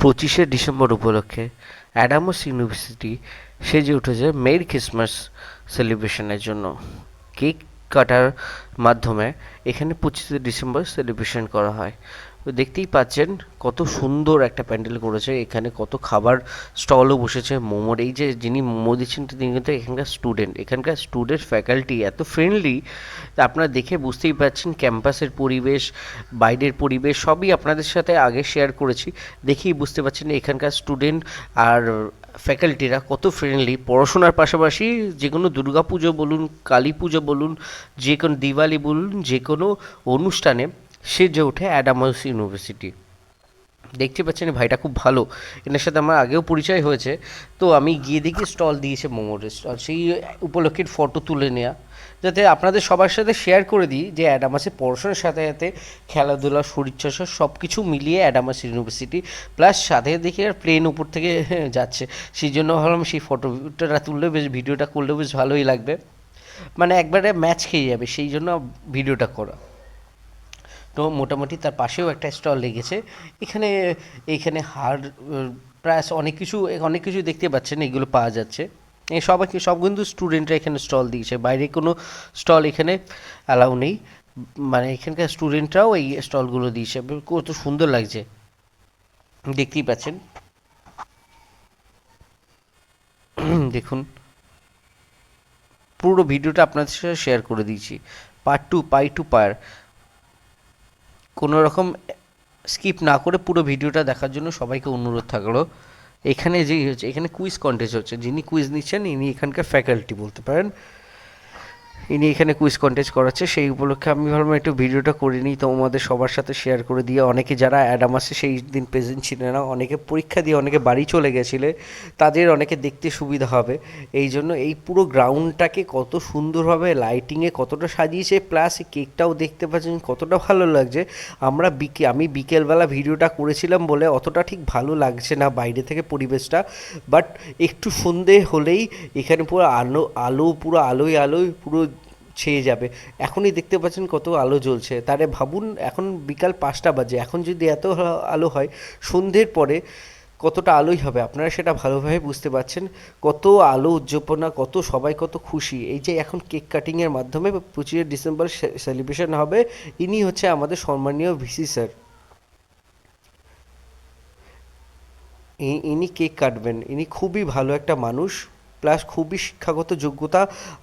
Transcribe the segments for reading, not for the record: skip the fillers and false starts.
25শে December উপলক্ষে Adams university সেজে উঠেছে মেরি ক্রিসমাস সেলিব্রেশনের জন্য। কেক কাটার মাধ্যমে এখানে 25শে ডিসেম্বর সেলিব্রেশন করা হয়। তো দেখতেই পাচ্ছেন কত সুন্দর একটা প্যান্ডেল করেছে, এখানে কত খাবার স্টলও বসেছে মোমোর। এই যে যিনি মোমো দিচ্ছেন তিনি কিন্তু এখানকার স্টুডেন্ট ফ্যাকাল্টি এত ফ্রেন্ডলি, আপনারা দেখে বুঝতেই পারছেন। ক্যাম্পাসের পরিবেশ, বাইরের পরিবেশ সবই আপনাদের সাথে আগে শেয়ার করেছি, দেখেই বুঝতে পারছেন এখানকার স্টুডেন্ট আর ফ্যাকাল্টিরা কত ফ্রেন্ডলি। পড়াশোনার পাশাপাশি যে কোনো দুর্গা পুজো বলুন, কালী পুজো বলুন, যে কোনো দিওয়ালি বলুন, যে কোনো অনুষ্ঠানে সেজে ওঠে অ্যাডামাস ইউনিভার্সিটি। দেখতে পাচ্ছেন ভাইটা খুব ভালো, এনার সাথে আমার আগেও পরিচয় হয়েছে। তো আমি গিয়ে দেখি স্টল দিয়েছে মোমোর স্টল, সেই উপলক্ষে ফটো তুলে নেওয়া, যাতে আপনাদের সবার সাথে শেয়ার করে দিই যে অ্যাডামাসে পড়াশোনার সাথে সাথে খেলাধুলা, শরীরচর্চা সব কিছু মিলিয়ে অ্যাডামাস ইউনিভার্সিটি। প্লাস সাথে দেখি আর প্লেন উপর থেকে যাচ্ছে, সেই জন্য ভাবলাম সেই ফটোটা তুললে বেশ, ভিডিওটা করলে বেশ ভালোই লাগবে, মানে একবারে ম্যাচ খেয়ে যাবে, সেই জন্য ভিডিওটা করা। তো মোটামুটি তার পাশেও একটা স্টল লেগেছে। এখানে এইখানে হার, প্রায় অনেক কিছু দেখতে পাচ্ছেন, এগুলো পাওয়া যাচ্ছে। সব কিন্তু স্টুডেন্টরা এখানে স্টল দিয়েছে, বাইরে কোনো স্টল এখানে অ্যালাউ নেই, মানে এখানকার স্টুডেন্টরাও এই স্টলগুলো দিয়েছে। কত সুন্দর লাগছে দেখতেই পাচ্ছেন। দেখুন, পুরো ভিডিওটা আপনাদের সাথে শেয়ার করে দিয়েছি, পাই টু পার, কোনো রকম স্কিপ না করে পুরো ভিডিওটা দেখার জন্য সবাইকে অনুরোধ থাকলো। এখানে যেই হচ্ছে, এখানে কুইজ কন্টেস্ট হচ্ছে, যিনি কুইজ নিচ্ছেন ইনি এখানকার ফ্যাকাল্টি বলতে পারেন, ইনি এখানে কুইজ কন্টেস্ট করাচ্ছে। সেই উপলক্ষে আমি ভাবলাম একটু ভিডিওটা করে নিই, তোমাদের সবার সাথে শেয়ার করে দিয়ে। অনেকে যারা অ্যাডামাসে সেই দিন প্রেজেন্ট ছিলেন না, অনেকে পরীক্ষা দিয়ে অনেকে বাড়ি চলে গেছিলে, তাদের অনেকে দেখতে সুবিধা হবে। এই জন্য এই পুরো গ্রাউন্ডটাকে কত সুন্দরভাবে লাইটিংয়ে কতটা সাজিয়েছে, প্লাস কেকটাও দেখতে পাচ্ছেন কতটা ভালো লাগছে। আমি বিকেলবেলা ভিডিওটা করেছিলাম বলে অতটা ঠিক ভালো লাগছে না বাইরে থেকে পরিবেশটা, বাট একটু সন্ধে হলেই এখানে পুরো আলো আলো, পুরো আলোয় আলোয় পুরো ছেয়ে যাবে। এখনই দেখতে পাচ্ছেন কত আলো জ্বলছে, তারে ভাবুন এখন বিকাল 5টা বাজে, এখন যদি এত আলো হয়, সন্ধ্যের পরে কতটা আলোই হবে, আপনারা সেটা ভালোভাবে বুঝতে পারছেন। কত আলো উজ্জীবনা, কত সবাই কত খুশি। এই যে এখন কেক কাটিংয়ের মাধ্যমে 25শে ডিসেম্বর সেলিব্রেশন হবে, ইনি হচ্ছে আমাদের সম্মানীয় ভিসি স্যার। ইনি কেক কাটবেন, ইনি খুবই ভালো একটা মানুষ, প্লাস খুবই শিক্ষাগত যোগ্যতা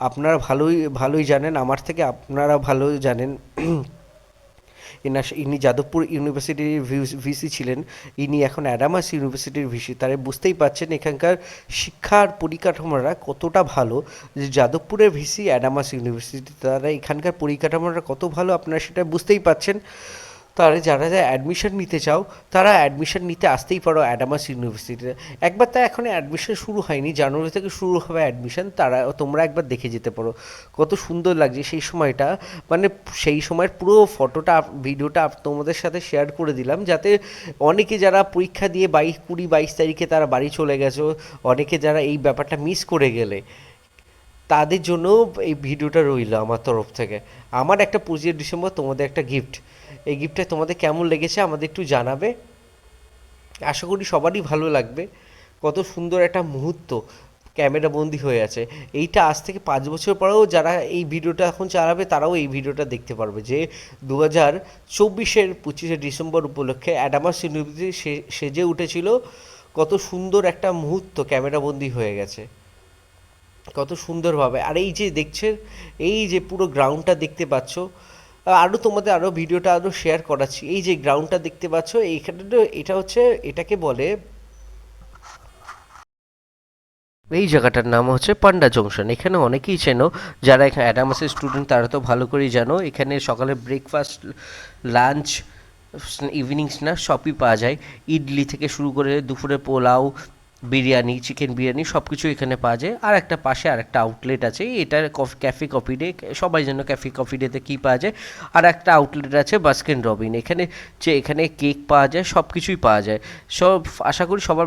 আপনারা ভালোই ভালোই জানেন, আমার থেকে আপনারা ভালো জানেন। ইনি যাদবপুর ইউনিভার্সিটির ভিসি ছিলেন, ইনি এখন অ্যাডামাস ইউনিভার্সিটির ভিসি। তারা বুঝতেই পারছেন এখানকার শিক্ষার পরিকাঠামোরা কতটা ভালো, যে যাদবপুরের ভিসি অ্যাডামাস ইউনিভার্সিটি, তারা এখানকার পরিকাঠামোরা কত ভালো আপনারা সেটা বুঝতেই পারছেন। তাহলে যারা যারা অ্যাডমিশন নিতে চাও, তারা অ্যাডমিশন নিতে আসতেই পারো অ্যাডামাস ইউনিভার্সিটিতে। একবার তা এখন অ্যাডমিশন শুরু হয়নি, জানুয়ারি থেকে শুরু হবে অ্যাডমিশন, তোমরা একবার দেখে যেতে পারো। কত সুন্দর লাগছে সেই সময়টা, মানে সেই সময়ের পুরো ফটোটা, ভিডিওটা তোমাদের সাথে শেয়ার করে দিলাম, যাতে অনেকে যারা পরীক্ষা দিয়ে 22 তারিখে তারা বাড়ি চলে গেছো, অনেকে যারা এই ব্যাপারটা মিস করে গেলে, তাদের জন্য এই ভিডিওটা রইল আমার তরফ থেকে। আমার একটা 25শে ডিসেম্বর তোমাদের একটা গিফট, এই গিফটটা তোমাদের কেমন লেগেছে আমাদের একটু জানাবে, আশা করি সবারই ভালো লাগবে। কত সুন্দর একটা মুহূর্ত ক্যামেরা বন্দি হয়ে আছে। এইটা আজ থেকে 5 বছর পরেও যারা এই ভিডিওটা এখন চালাবে, তারাও এই ভিডিওটা দেখতে পারবে যে 2024-এর 25শে ডিসেম্বর উপলক্ষে অ্যাডামাস ইউনিভার্সিটি সেজে উঠেছিল। কত সুন্দর একটা মুহূর্ত ক্যামেরা বন্দি হয়ে গেছে, কত সুন্দরভাবে। আর এই যে দেখছেন, এই যে পুরো গ্রাউন্ডটা দেখতে পাচ্ছ, আরও তোমাদের আরও ভিডিওটা আরও শেয়ার করাচ্ছি। এই যে গ্রাউন্ডটা দেখতে পাচ্ছ, এইখানে এটা হচ্ছে, এটাকে বলে, এই জায়গাটার নাম হচ্ছে পান্ডা জংশন। এখানে অনেকেই চেনো, যারা এখানে অ্যাডামাসের স্টুডেন্ট তারা তো ভালো করেই জানো। এখানে সকালে ব্রেকফাস্ট, লাঞ্চ, ইভিনিং স্ন্যাক্স সবই পাওয়া যায়। ইডলি থেকে শুরু করে দুপুরে পোলাও, বিরিয়ানি, চিকেন বিরিয়ানি সব কিছু এখানে পাওয়া যায়। আর একটা পাশে আর একটা আউটলেট আছে, এটা ক্যাফে কফি ডে, সবাই যেন ক্যাফে কফি ডেতে কী পাওয়া যায়। আর একটা আউটলেট আছে বাস্কিন রবিন, এখানে কেক পাওয়া যায়, সব কিছুই পাওয়া যায়। সব, আশা করি সবার